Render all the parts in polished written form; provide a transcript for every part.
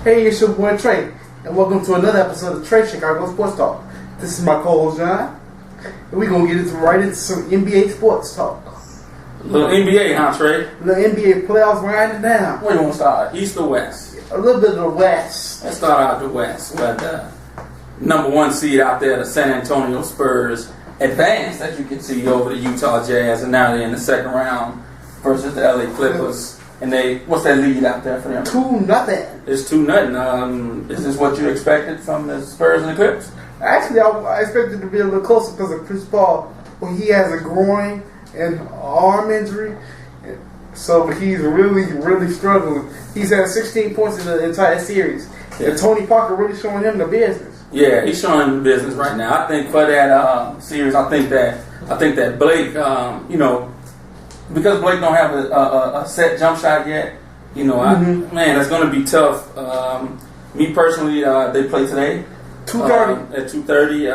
Hey, it's your boy Trey, and welcome to another episode of Trey Chicago Sports Talk. This is my co-host John, and we're gonna get right into some NBA sports talk. Little NBA, huh, Trey? The NBA playoffs winding down. Where you want to start? East or West? A little bit of the West. Let's start out the West. Where the number one seed out there, the San Antonio Spurs, advanced, as you can see, over the Utah Jazz, and now they're in the second round versus the LA Clippers. And what's that lead out there for them? 2-0. It's 2-0. Is this what you expected from the Spurs and the Clips? Actually, I expected it to be a little closer because of Chris Paul. Well, he has a groin and arm injury, so he's really struggling. He's had 16 points in the entire series. And Tony Parker really showing him the business. Yeah, he's showing him the business right now. I think for that series, I think that Blake, because Blake don't have a set jump shot yet, man, that's going to be tough. Me personally, they play today. 2:30. At 2:30.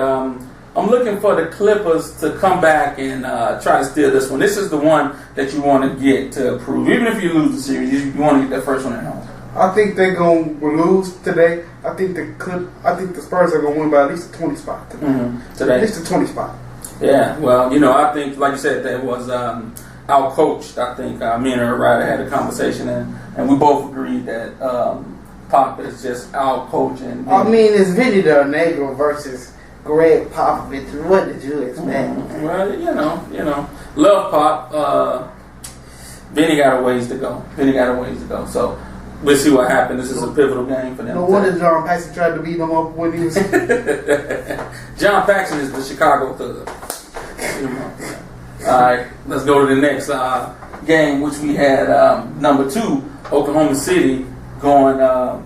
I'm looking for the Clippers to come back and try to steal this one. This is the one that you want to get to prove. Even if you lose the series, you want to get that first one at home. I think they're going to lose today. I think the Spurs are going to win by at least a 20 spot today. Today. At least a 20 spot. Yeah, well, I think, like you said, that was out-coached. I think me and Ryder had a conversation, and we both agreed that Pop is just out-coaching. I mean, it's Vinny the Negro versus Greg Popovich. What did you expect? Well, love Pop. Vinny got a ways to go. So we'll see what happens. This is a pivotal game for them. No wonder John Paxson tried to beat him up when he was. John Paxson is the Chicago Thug. All right, let's go to the next game, which we had number 2, Oklahoma City, going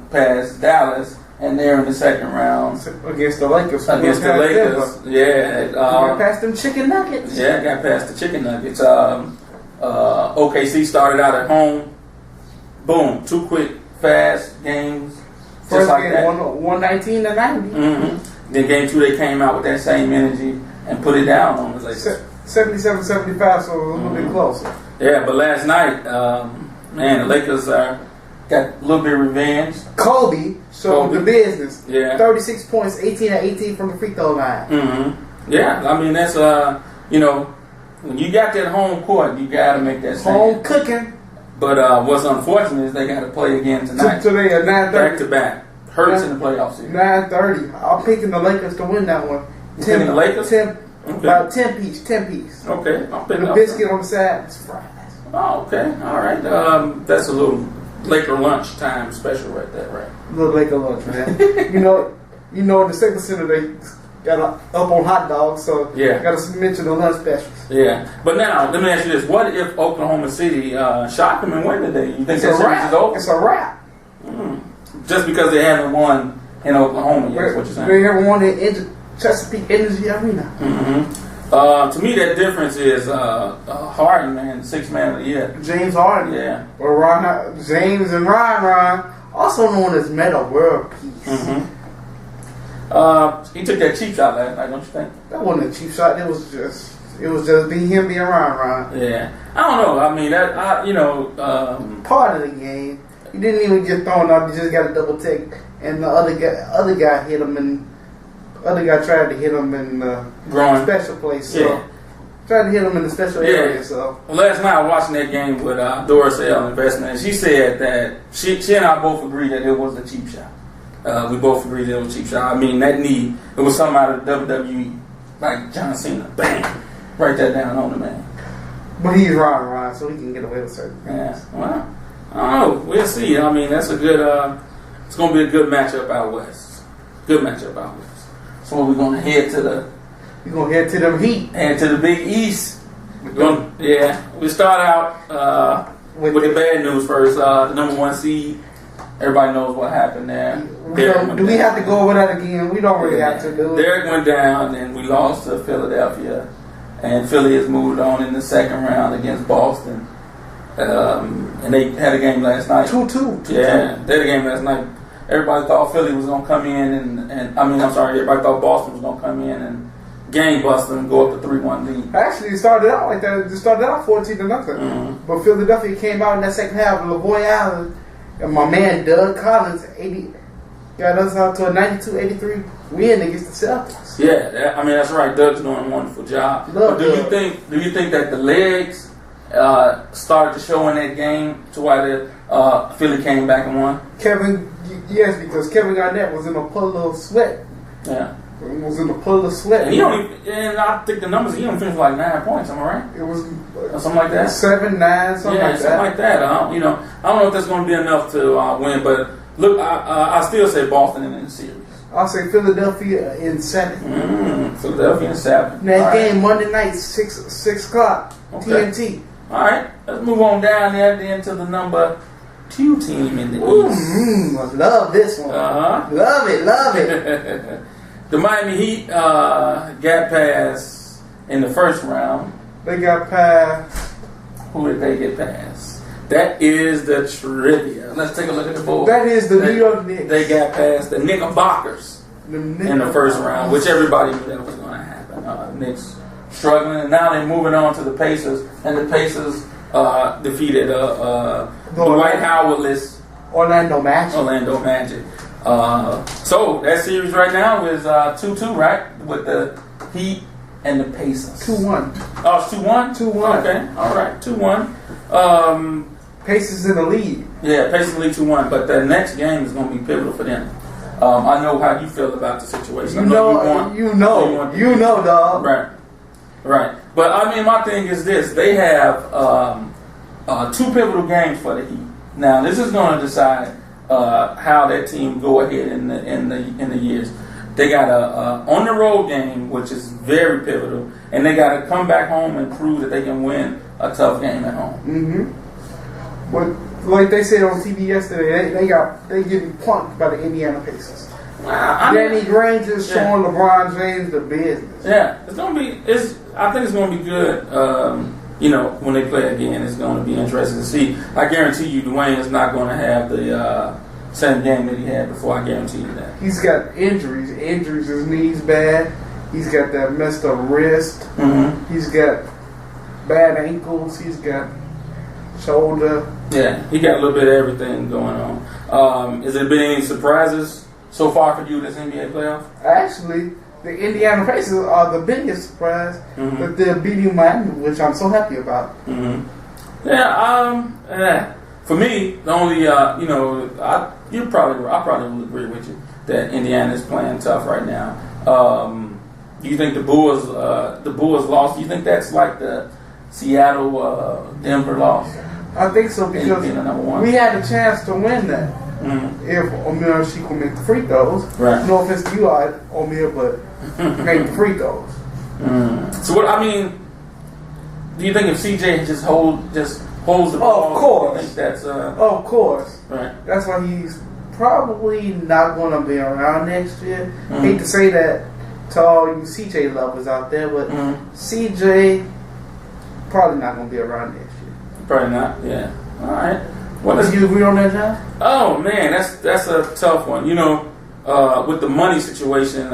past Dallas, and they're in the second round against the Lakers. Yeah, got past them chicken nuggets. Yeah, got past the chicken nuggets. OKC started out at home. Boom, 2 quick, fast games. First like game, that. 119 to 90. Then game 2, they came out with that same energy and put it down on the Lakers. 77-75, so a little bit closer. Yeah, but last night, the Lakers got a little bit of revenge. Kobe showed the business. Yeah. 36 points, 18 of 18 from the free throw line. Yeah, I mean, that's, when you got that home court, you got to make that stand. Home cooking. But what's unfortunate is they got to play again tonight. Today at 9:30. Back to back. Hurts in the playoffs here. 9:30. I'm picking the Lakers to win that one. You picking the Lakers? 10. Okay. About 10 piece. Okay. I'm picking the biscuit on the side. It's fries. Oh, okay. All right. That's a little Laker lunch time special right there, right? A little Laker lunch, man. you know, in the Staples Center they got up on hot dogs, so yeah, got to mention the lunch specials. Yeah, but now let me ask you this: what if Oklahoma City shocked them and win today? You think that series is over? It's a wrap. Just because they haven't won in Oklahoma yet, is what you're saying? They haven't won in Chesapeake Energy Arena. To me, that difference is Harden, man, 6th man of the year. James Harden. Yeah. Or James and Ron, also known as Meta World Peace. He took that cheap shot last night, don't you think? That wasn't a cheap shot. It was just him being Ron. Yeah. I don't know. I mean, part of the game. He didn't even get thrown out. He just got a double take, and the other guy hit him and. Other guy tried to hit him in the special place. So tried to hit him in the special area. So last night I was watching that game with Doris L. Investment, and she said that she and I both agreed that it was a cheap shot. We both agreed that it was a cheap shot. I mean, that knee, it was something out of WWE, like John Cena. Bang! Write that down on the man. But he's Ron, so he can get away with certain things. Yeah. Well, I don't know. We'll see. I mean, that's a good. It's going to be a good matchup out west. Good matchup out west. So we're going to head to the... We're going to head to the Heat. And to the Big East. We start out with the bad news first. The number 1 seed. Everybody knows what happened there. Do we have to go over that again? We don't really have to do it. Derek went down and we lost to Philadelphia. And Philly has moved on in the second round against Boston. And they had a game last night. 2-2. Yeah, they had a game last night. Everybody thought Philly was going to come in everybody thought Boston was going to come in and game bust and go up to 3-1 lead. Actually, it started out like that. It started out 14-0. But Philadelphia came out in that second half. LaVoy Allen And my man Doug Collins got us out to a 92-83 win against the Celtics. Yeah, I mean that's right. Doug's doing a wonderful job. But do you think that the legs started to show in that game to why the Philly came back and won? Yes, because Kevin Garnett was in a puddle of sweat. Yeah. Was in a puddle of sweat. And I think the numbers, he only finished like 9 points, am I right? It was or something like that. 7, 9, something like that. Something like that. I don't know if that's going to be enough to win, but look, I still say Boston in the series. I'll say Philadelphia in 7. Philadelphia in 7. That game Monday night, 6 o'clock, okay. TNT. All right, let's move on down there then to the number 2 team in the East. I love this one. Love it. The Miami Heat got past in the first round. They got past. Who did they get past? That is the trivia. Let's take a look at the board. That is the New York Knicks. They got past the Knickerbockers in the first round, which everybody knew that was going to happen. Knicks struggling, and now they're moving on to the Pacers, and the Pacers defeated the Dwight Howard-less Orlando Magic. So that series right now is 2-2, right? With the Heat and the Pacers. 2-1. Oh, it's 2-1? 2-1. Okay, all right, 2-1. Pacers in the lead. Yeah, Pacers lead 2-1, but the next game is going to be pivotal for them. I know how you feel about the situation. You know, dog. Right. But I mean, my thing is this: they have 2 pivotal games for the Heat. Now, this is going to decide how that team go ahead in the years. They got a on the road game, which is very pivotal, and they got to come back home and prove that they can win a tough game at home. Mm-hmm. But like they said on TV yesterday, they getting punked by the Indiana Pacers. Danny Granger's showing LeBron James the business. Yeah, it's gonna be. I think it's gonna be good. When they play again, it's gonna be interesting to see. I guarantee you, Dwayne is not gonna have the same game that he had before. I guarantee you that. He's got injuries. His knees bad. He's got that messed up wrist. Mm-hmm. He's got bad ankles. He's got shoulder. Yeah, he got a little bit of everything going on. Has there been any surprises so far for you this NBA playoff? Actually, the Indiana Pacers are the biggest surprise that they're beating Miami, which I'm so happy about. Mm-hmm. Yeah. For me, the only I probably will agree with you that Indiana is playing tough right now. Do you think the Bulls lost? Do you think that's like the Seattle Denver loss? I think so because we had a chance to win that. Mm-hmm. If Omir Sheik would make the free throws. Right. No offense to you, Omir, but make the free throws. So do you think if CJ just holds the ball? Of course. I think that's of course. Right. That's why he's probably not going to be around next year. Hate to say that to all you CJ lovers out there, but CJ probably not going to be around next year. Probably not. Yeah. All right. Do you agree on that, John? Oh man, that's a tough one. With the money situation,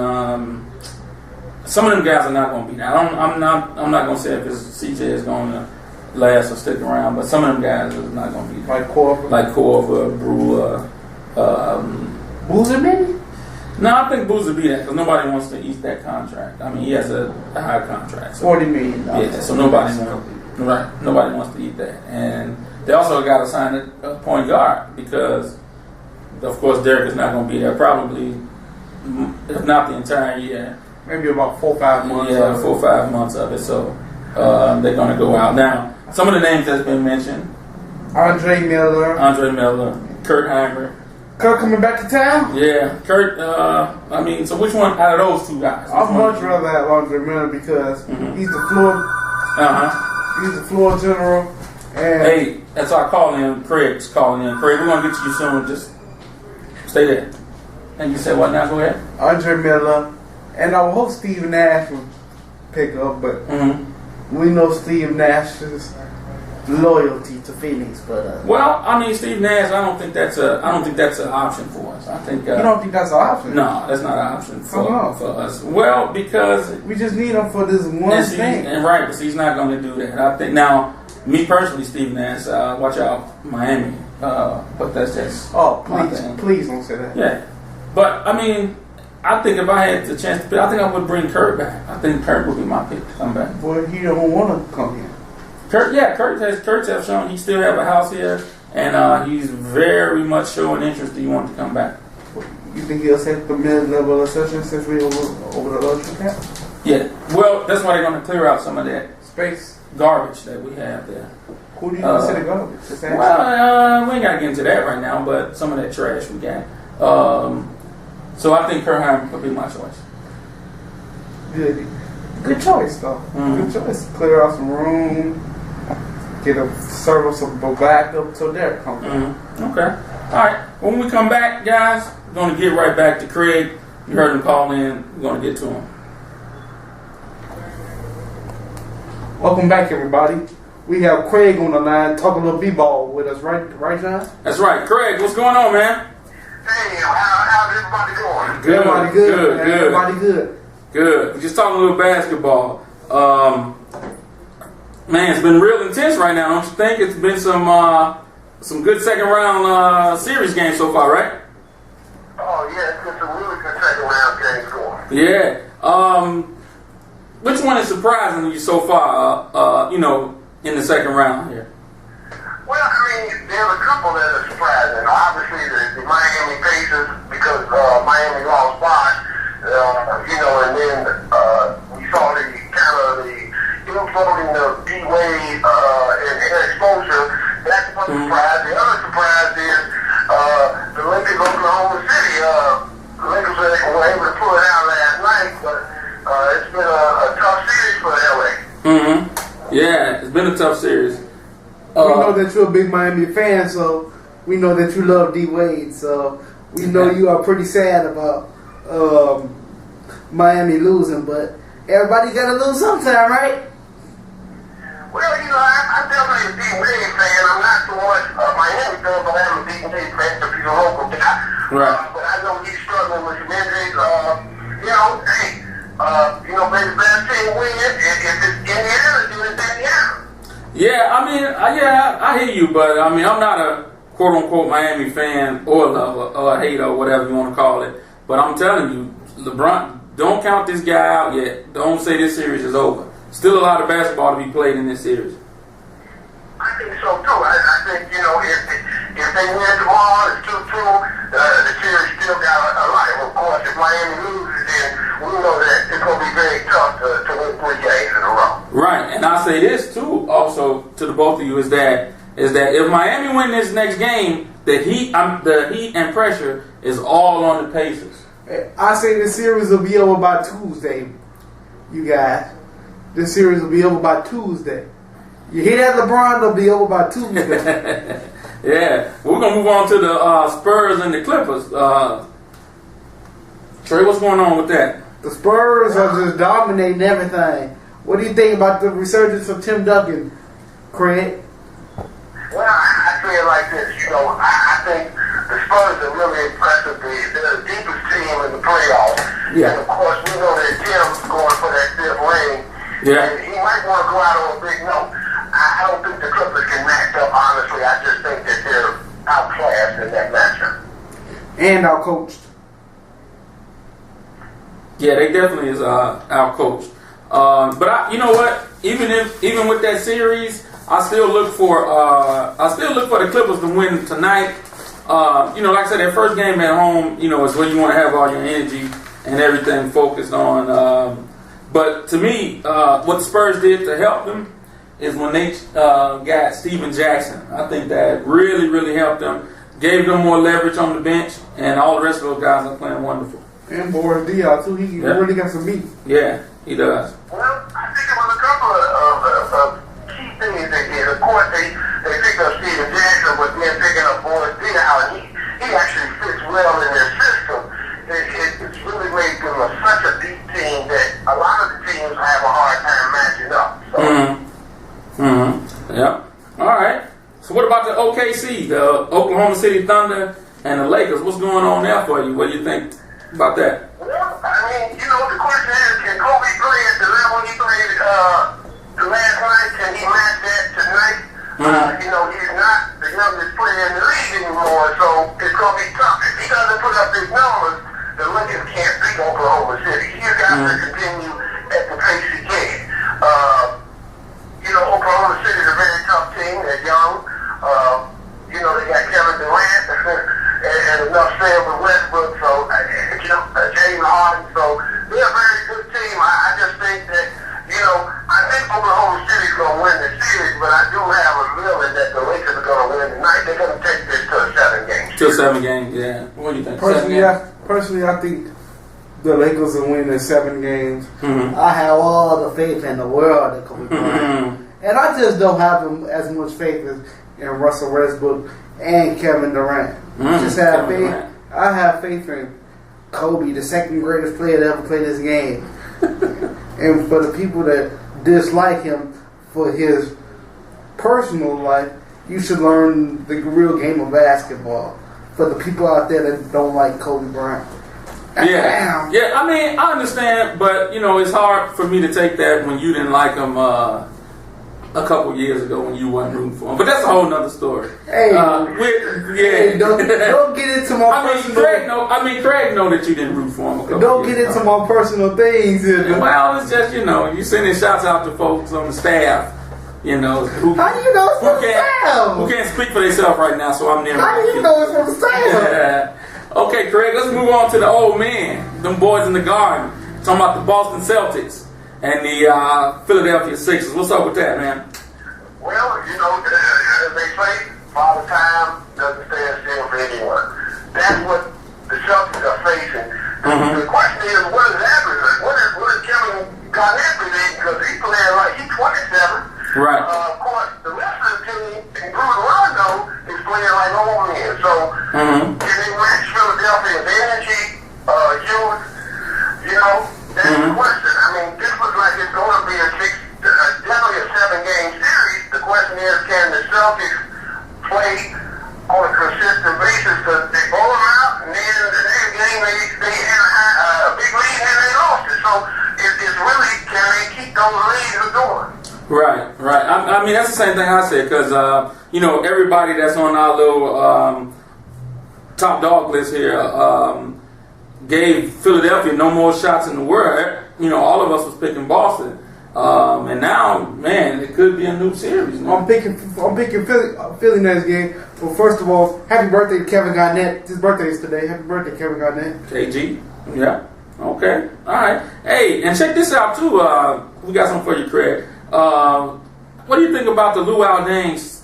some of them guys are not going to be there. I'm not going to say if CJ is going to last or stick around, but some of them guys are not going to be there. Like Korver, Brewer, Boozer, maybe? No, I think Boozer be there because nobody wants to eat that contract. I mean, he has a high contract, so, $40 million. Yeah, so nobody wants to eat that, and they also got to sign a point guard because, of course, Derek is not going to be there probably, if not the entire year. Maybe about 4 or 5 months. Yeah, 4 or 5 months of it. So they're going to go out. Now, some of the names that's been mentioned: Andre Miller, Kurt Heimer. Kurt coming back to town? Yeah, Kurt. So which one out of those 2 guys? I'd much rather have Andre Miller because he's the floor. He's the floor general. And hey, that's our call in. Craig's calling in. Craig, we're gonna get to you soon. Just stay there. And you said what now? Go ahead. Andre Miller, and I hope Steve Nash will pick up, but we know Steve Nash's loyalty to Phoenix. But Steve Nash, I don't think that's an option for us. I think you don't think that's an option? No, that's not an option for us. Well, because we just need him for this one thing. And right, but he's not going to do that. I think now. Me personally, Steve Nash, watch out, Miami. But that's just please don't say that. Yeah, but I mean, I think if I had the chance to pick, I think I would bring Kurt back. I think Kurt would be my pick to come back. Well, he don't want to come here. Kurt has shown he still have a house here, and he's very much showing interest that he wants to come back. You think he'll set the mid-level accession since we over the luxury cap? Yeah. Well, that's why they're going to clear out some of that space garbage that we have there. Who do you consider garbage? Well, we ain't got to get into that right now, but some of that trash we got. So I think Kurt Heinrich would be my choice. Good choice, though. Mm-hmm. Good choice. Clear out some room. Get a service of backup till Derek comes back. Mm-hmm. Okay. All right. When we come back, guys, we're going to get right back to Craig. You heard him call in. We're going to get to him. Welcome back, everybody. We have Craig on the line talking a little b-ball with us, right, John? That's right. Craig, what's going on, man? Hey, how's everybody going? Good. Everybody good. Good. Everybody good. Good. We're just talking a little basketball. Man, it's been real intense right now, don't you think? It's been some good second round series games so far, right? Oh yeah, it's been some really good second round games going. Yeah. Which one is surprising you so far? In the second round here. Well, I mean, there's a couple that are surprising. Obviously, the Miami Pacers, because Miami lost Bosh, and then we saw the ill-floating of D-Wade and exposure. That's one surprise. The other surprise is the Lakers, Oklahoma City. The Lakers were able to pull it out last night, but it's been a tough series for LA. Mm-hmm. Yeah, it's been a tough series. We know that you're a big Miami fan, so we know that you love D-Wade. So we know you are pretty sad about Miami losing, but everybody got to lose sometime, right? Well, I'm definitely a D-Wade fan. I'm not so much a Miami fan, but I'm a D-Wade fan because he's a local guy. Right. But I know he's struggling with some injuries. Maybe the best team win. If it's Indiana, do it Indiana. Yeah, I mean, I hear you, but I mean, I'm not a quote-unquote Miami fan or lover or hater or whatever you want to call it. But I'm telling you, LeBron, don't count this guy out yet. Don't say this series is over. Still a lot of basketball to be played in this series. I think so too. I think if they win tomorrow, it's 2-2. The series still got a life. Of course, if Miami loses, then we know that it's going to be very tough to win 3 games in a row. Right, and I say this too, also to the both of you, is that if Miami win this next game, the heat and pressure is all on the Pacers. I say the series will be over by Tuesday, you guys. This series will be over by Tuesday. You hear that, LeBron? It'll be over by Tuesday. Yeah, we're gonna move on to the Spurs and the Clippers. Trey, what's going on with that? The Spurs are just dominating everything. What do you think about the resurgence of Tim Duncan, Craig? Well, I feel like this. I think the Spurs are really impressive. They're the deepest team in the playoffs. Yeah. And of course, we know that Tim's going for that 5th ring. Yeah. And he might want to go out on a big note. I don't think the Clippers can match up, honestly. I just think that they're outclassed in that matchup. And outcoached. Yeah, they definitely is outcoached. But you know what? Even with that series, I still look for the Clippers to win tonight. Like I said, that first game at home, is where you want to have all your energy and everything focused on. But to me, what the Spurs did to help them is when they got Steven Jackson. I think that really, really helped them. Gave them more leverage on the bench, and all the rest of those guys are playing wonderful. And Boris Diaw, too. He really got some meat. Yeah, he does. Well, I think it was a couple of key things they did. Of course, they picked up Steven Jackson, but then picking up Boris Diaw, and he actually fits well in their system. It's really made them such a deep team that a lot of the teams have a hard time matching up. So. Yeah. All right. So what about the OKC, the Oklahoma City Thunder and the Lakers? What's going on there for you? What do you think about that? Well, I mean, the question is, can Kobe play at the level he played the last night? Can he match that tonight? He's not the him to play in the league anymore, so it's going to be tough. If he doesn't put up his numbers, the Lakers can't beat Oklahoma City. He's got to continue at the pace he can. Oklahoma City is a very tough team. They're young. They got Kevin Durant and enough said with Westbrook, so James Harden. So they're a very good team. I just think that, I think Oklahoma City's going to win the series, but I do have a feeling that the Lakers are going to win tonight. They're going to take this to a 7-game series. To a 7-game, yeah. What do you think? Personally, I think the Lakers will win in 7 games. Mm-hmm. I have all the faith in the world in Kobe Bryant. And I just don't have as much faith in Russell Westbrook and Kevin Durant. Just have faith. Durant. I have faith in Kobe, the second greatest player to ever play this game. And for the people that dislike him for his personal life, you should learn the real game of basketball. For the people out there that don't like Kobe Bryant. Yeah. Yeah, I mean, I understand, but, it's hard for me to take that when you didn't like him a couple years ago when you weren't rooting for him. But that's a whole nother story. Hey, hey, don't get into my personal... Craig know that you didn't root for him a couple Don't years get into ago. my personal things. Well, it's just, you sending shots out to folks on the staff, who How do you know it's from the staff? Who can't speak for themselves right now, so I'm there. How do you know it's from the staff? Yeah. Okay, Craig, let's move on to the old man, them boys in the garden, talking about the Boston Celtics and the Philadelphia Sixers. What's up with that, man? Well, as they say, Father Time doesn't stand still for anyone. That's what the Celtics are facing. Mm-hmm. The question is, what is happening? What is Kevin Garnett doing? Because he's playing like he's 27. Right. Of course, the rest of the team, including Rondo, is playing like old men. So, can they match Philadelphia with energy, youth? That's the question. I mean, this looks like it's going to be definitely a 7-game series. The question is, can the Celtics play on a consistent basis? Because they blow them out, and then the next game they had a big lead and they lost it. So, it's really, can they keep those leads going? Right. I mean, that's the same thing I said because, everybody that's on our little top dog list here gave Philadelphia no more shots in the world. All of us was picking Boston. And now, man, it could be a new series. Man. I'm picking Philly next game. Well, first of all, happy birthday to Kevin Garnett. His birthday is today. Happy birthday, Kevin Garnett. KG. Yeah. Okay. All right. Hey, and check this out, too. We got something for you, Craig. What do you think about the Luol Deng's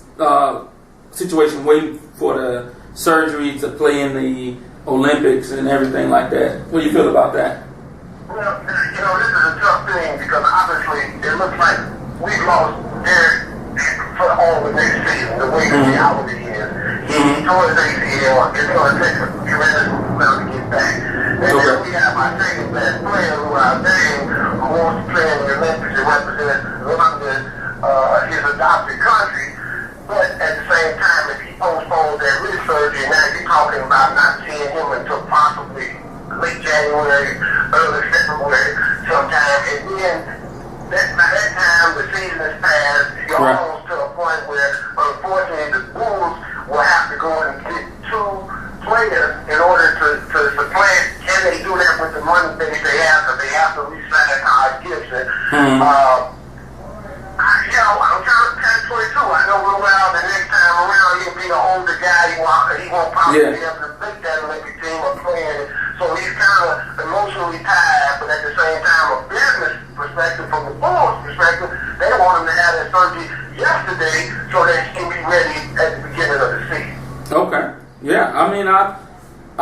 situation, waiting for the surgery to play in the Olympics and everything like that? What do you feel about that? Well, this is a tough thing because obviously it looks like we've lost Derek for all the next season, the way the reality is. He tore his ACL. It's going to take a tremendous amount to get back. And then we have our second best player, Luol Deng, who wants to play in the Olympics and represent London, his adopted country. But at the same time, if he postpones that wrist surgery, now you're talking about not seeing him until possibly late January, early February sometime. And then by that time, the season is passed. You're almost to a point where, unfortunately, the Bulls will have to go and get 2 players in order to supplant. Can they do that with the money base they have? Because they have to re-sign Todd Gibson. I'm trying to catch 22. I know real well the next time around he'll be an older guy. He won't probably be able to make that Olympic team or playing. So he's kind of emotionally tired, but at the same time, a business perspective, from the Bulls' perspective, they want him to have that surgery yesterday so that he can be ready at the beginning of the season. Okay. Yeah, I mean, I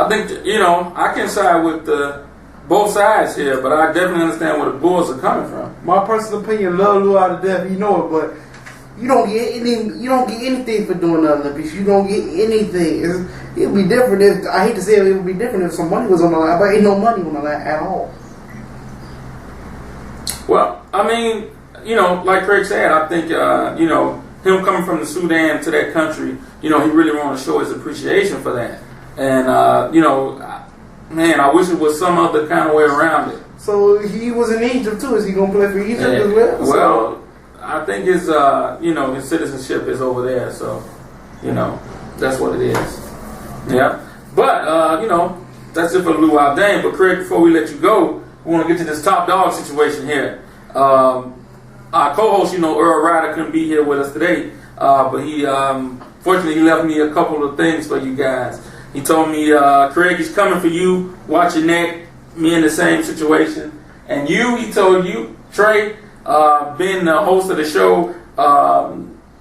think, I can side with both sides here, but I definitely understand where the Bulls are coming from. My personal opinion, love Lou out of death, but you don't get anything for doing the Olympics. You don't get anything. It would be different if, I hate to say it would be different if some money was on the line, but ain't no money on the line at all. Well, I mean, like Craig said, I think, him coming from the Sudan to that country, he really want to show his appreciation for that. And, man, I wish it was some other kind of way around it. So he was in Egypt too. Is he gonna play for Egypt as well? Well, I think his his citizenship is over there. So You know, that's what it is. Yeah. But, you know, that's it for the Luau Dame. But, Craig, before we let you go, we want to get to this top dog situation here. Our co-host, you know, Earl Ryder couldn't be here with us today. But he, fortunately, he left me a couple of things for you guys. He told me, Craig, he's coming for you. Watch your neck. Me in the same situation. And you, he told you, Trey, being the host of the show,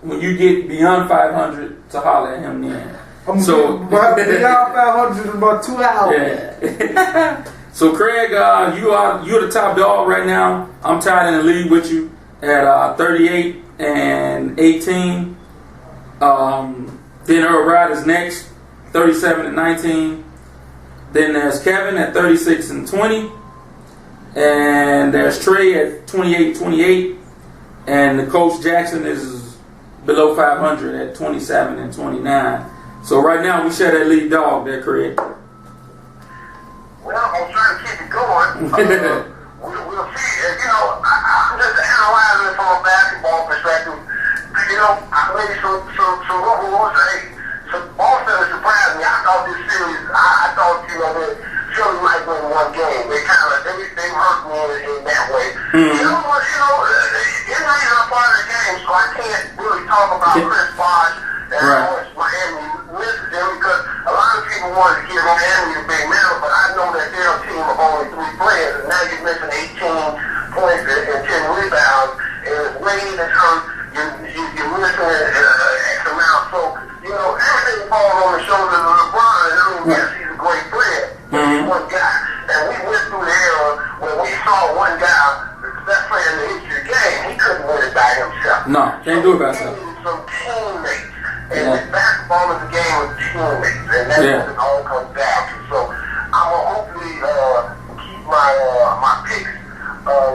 when you get beyond 500, to holler at him then. So beyond 500 in about 2 hours. Yeah. So Craig, you're the top dog right now. I'm tied in the lead with you at 38 and 18. Then Earl Ryder's next, 37 and 19. Then there's Kevin at 36 and 20. And there's Trey at 28 and 28. And the Coach Jackson is below 500 at 27 and 29. So right now we share that lead dog there, Craig. Well, I'm trying to keep it going. We'll see. You know, I'm just analyzing it from a basketball perspective. You know, maybe some what was it? Some Boston surprised me. I thought this series, I thought, you know, that Philly might win one game. They hurt me in that way. You know what, injuries are part of the game, so I can't really talk about Chris Bosh and how much Miami misses him, because a lot of people wanted to give Miami the big medal, but I know that they're a team of only 3 players, and now you're missing 18 points and 10 rebounds, and if Wade is hurt, you're missing X amount. So, you know, everything falls on the shoulders of LeBron, and I mean, yes, he's a great player, but he's one guy. And we went through the era when we saw one guy, the best player in the history of the game, he couldn't win it by himself. No, can't do it by himself. He needed some teammates. And basketball is a game of teammates, and that's what it all comes down to. So I'm going to hopefully keep my picks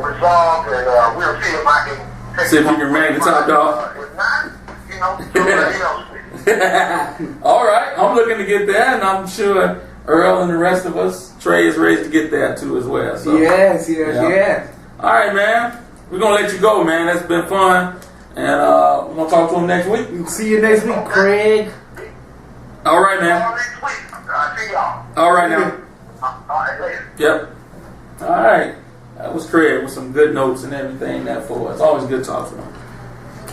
resolved, and we'll see if I can take see if you can remain the top dog. If not, you know, somebody else will. All right, I'm looking to get there, and I'm sure Earl and the rest of us, Trey is ready to get there too as well. So, Yes. All right, man. We're going to let you go, man. That's been fun. And we're going to talk to him next week. We'll see you next week, Craig. All right, man. Next week. See y'all. All right, now. All right, later. Yep. All right. That was Craig with some good notes and everything that for us. It's always good to talk to him.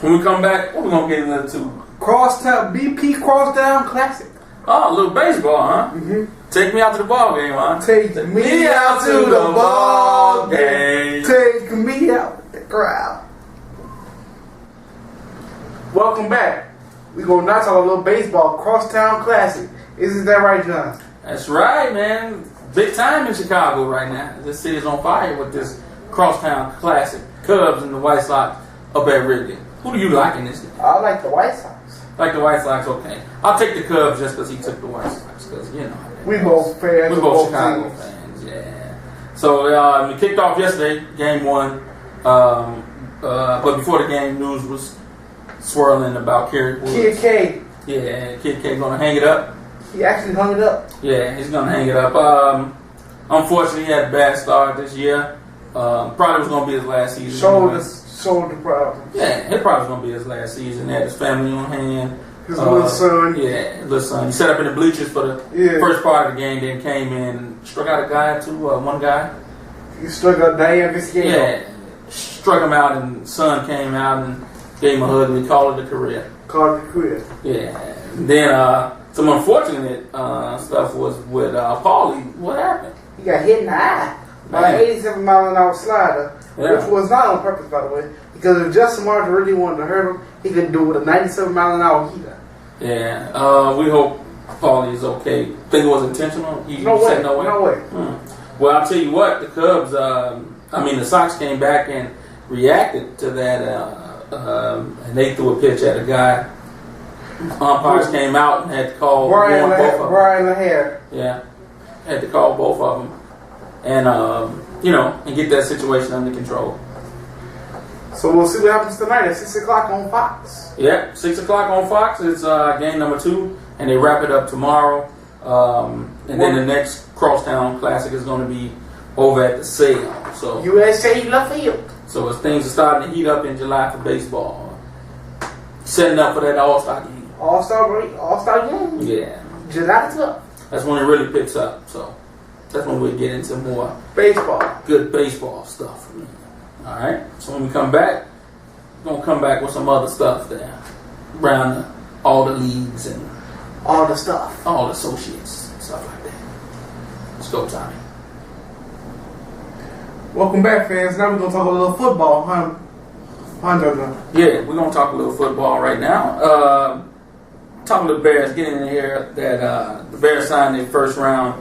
When we come back, what we going to get into? Crosstown BP Crosstown Classic. Oh, a little baseball, huh? Mm-hmm. Take me out to the ball game, huh? Take me out to the ball game. Take me out with the crowd. Welcome back. We're going to now talk a little baseball. Crosstown Classic. Isn't that right, John? That's right, man. Big time in Chicago right now. This city's on fire with this Crosstown Classic. Cubs and the White Sox up at Wrigley. Who do you like in this game? I like the White Sox. Like the White Sox, okay. I'll take the Cubs just because he took the White Sox. Because, you know. We both fans. We both Chicago fans, yeah. So, we kicked off yesterday, game 1. But before the game, news was swirling about Kerry Woods. Kid K. Yeah, Kid K going to hang it up. He actually hung it up. Yeah, he's going to hang it up. Unfortunately, he had a bad start this year. Probably was going to be his last season. Shoulder problem. Yeah, it probably was going to be his last season. He had his family on hand. His little son. Yeah, little son. He sat up in the bleachers for the first part of the game, then came in and struck out a guy too, one guy. He struck out Diane Vizquel. Yeah, struck him out, and son came out and gave him a hug, and he called it a career. Called it a career. Yeah. Then some unfortunate stuff was with Paulie. What happened? He got hit in the eye by an 87-mile-an-hour slider, which was not on purpose, by the way. Because if Justin Martin really wanted to hurt him, he could do it with a 97-mile-an-hour heater. Yeah. We hope Paulie is okay. Think it was intentional? No way. No way. Well, I'll tell you what. The Cubs, the Sox came back and reacted to that, and they threw a pitch at a guy. Umpires came out and had to call Brian LaHare. Yeah. Had to call both of them. And, and get that situation under control. So we'll see what happens tonight at 6 o'clock on Fox. Yeah, 6 o'clock on Fox. It's game number 2, and they wrap it up tomorrow. And then the next Crosstown Classic is going to be over at the Sale. So USA Lafayette. So as things are starting to heat up in July for baseball, setting up for that All-Star game. All-Star game. Yeah. July 12th. That's when it really picks up. So that's when we get into more Baseball. good baseball stuff. All right. So when we come back, we're gonna come back with some other stuff there around all the leagues and All the stuff. all the associates and stuff like that. Let's go, Tommy. Welcome back, fans. Now we're gonna talk a little football, huh? Yeah, we're gonna talk a little football right now. Talking to the Bears, getting in here that the Bears signed their first round.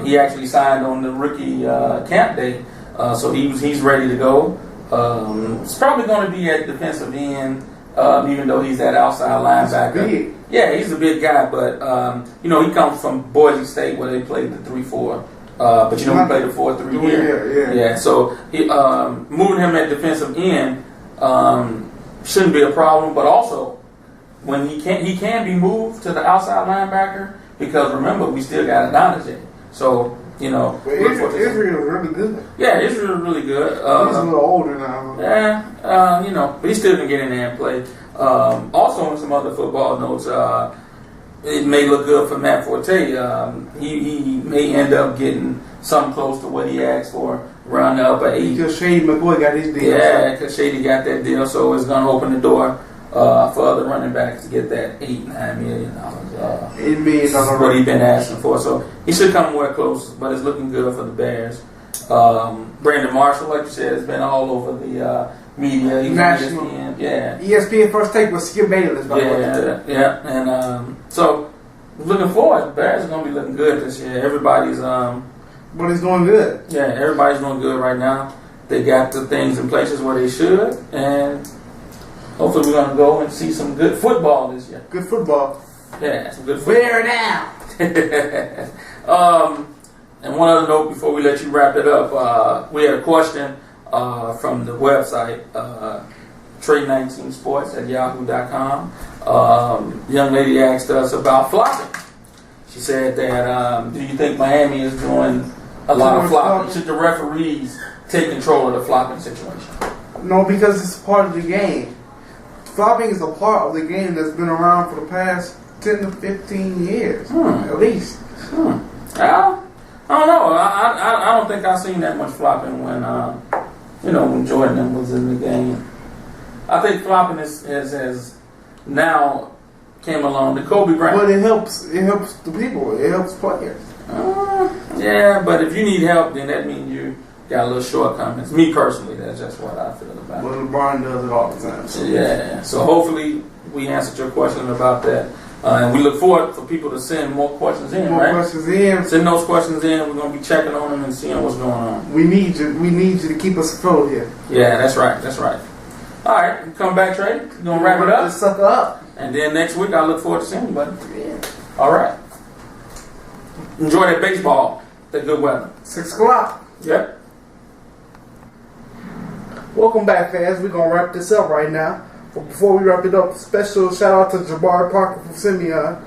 He actually signed on the rookie camp day, so he's ready to go. It's probably going to be at defensive end, even though he's that outside linebacker. Big. Yeah, he's a big guy, but he comes from Boise State where they played the 3-4. But he played the 4-3 here. Yeah. So he moving him at defensive end shouldn't be a problem, but also when he can be moved to the outside linebacker because remember we still got Adonijay. So But Israel's really good. Yeah, Israel's really good. He's a little older now. Yeah, but he still can get in there and play. Also, in some other football notes, it may look good for Matt Forte. He may end up getting something close to what he asked for, around the upper 8. Because Shady McCoy got his deal. Yeah, because Shady got that deal, so it's going to open the door for other running backs to get that $8-9 million. $8 million. That's what he's been asking for. So he should come more close, but it's looking good for the Bears. Brandon Marshall, like you said, has been all over the media. He's National. On ESPN. Yeah. ESPN First Take was Skip Bayless, by the way. Yeah. And so looking forward. The Bears are going to be looking good this year. Everybody's But he's doing good. yeah, everybody's doing good right now. They got the things in places where they should, and hopefully we're going to go and see some good football this year. Good football. Yeah, some good football. Bear down. And one other note before we let you wrap it up, we had a question from the website, Trey19sports at yahoo.com. The young lady asked us about flopping. She said that, do you think Miami is doing a lot of flopping? Should the referees take control of the flopping situation? No, because it's part of the game. Flopping is a part of the game that's been around for the past 10 to 15 years, at least. I don't know. I don't think I've seen that much flopping when Jordan was in the game. I think flopping has now came along. The Kobe Bryant. But it helps the people. It helps players. Yeah, but if you need help, then that means you got a little shortcomings. Me personally, that's just what I feel about it. Well, LeBron does it all the time. So. Yeah. So hopefully we answered your question about that. And we look forward for people to send more questions in, Questions in. Send those questions in. We're going to be checking on them and seeing what's going on. We need you. We need you to keep us afloat here. Yeah, that's right. All right. You come back, Trey. We're going to wrap it up. Just suck up. And then next week, I look forward to seeing you, buddy. Yeah. All right. Enjoy that baseball. That good weather. 6 o'clock. Yep. Welcome back, fans. We're going to wrap this up right now. But before we wrap it up, special shout out to Jabari Parker from Simeon.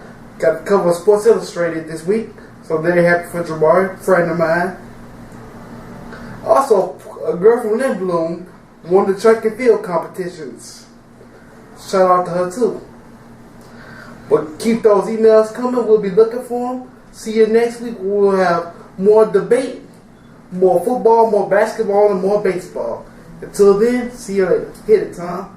Got the cover of Sports Illustrated this week. So very happy for Jabari, friend of mine. Also, a girl from Lindblom won the track and field competitions. Shout out to her too. But keep those emails coming. We'll be looking for them. See you next week. We'll have more debate, more football, more basketball, and more baseball. Until then, see you later. Hit it, Tom.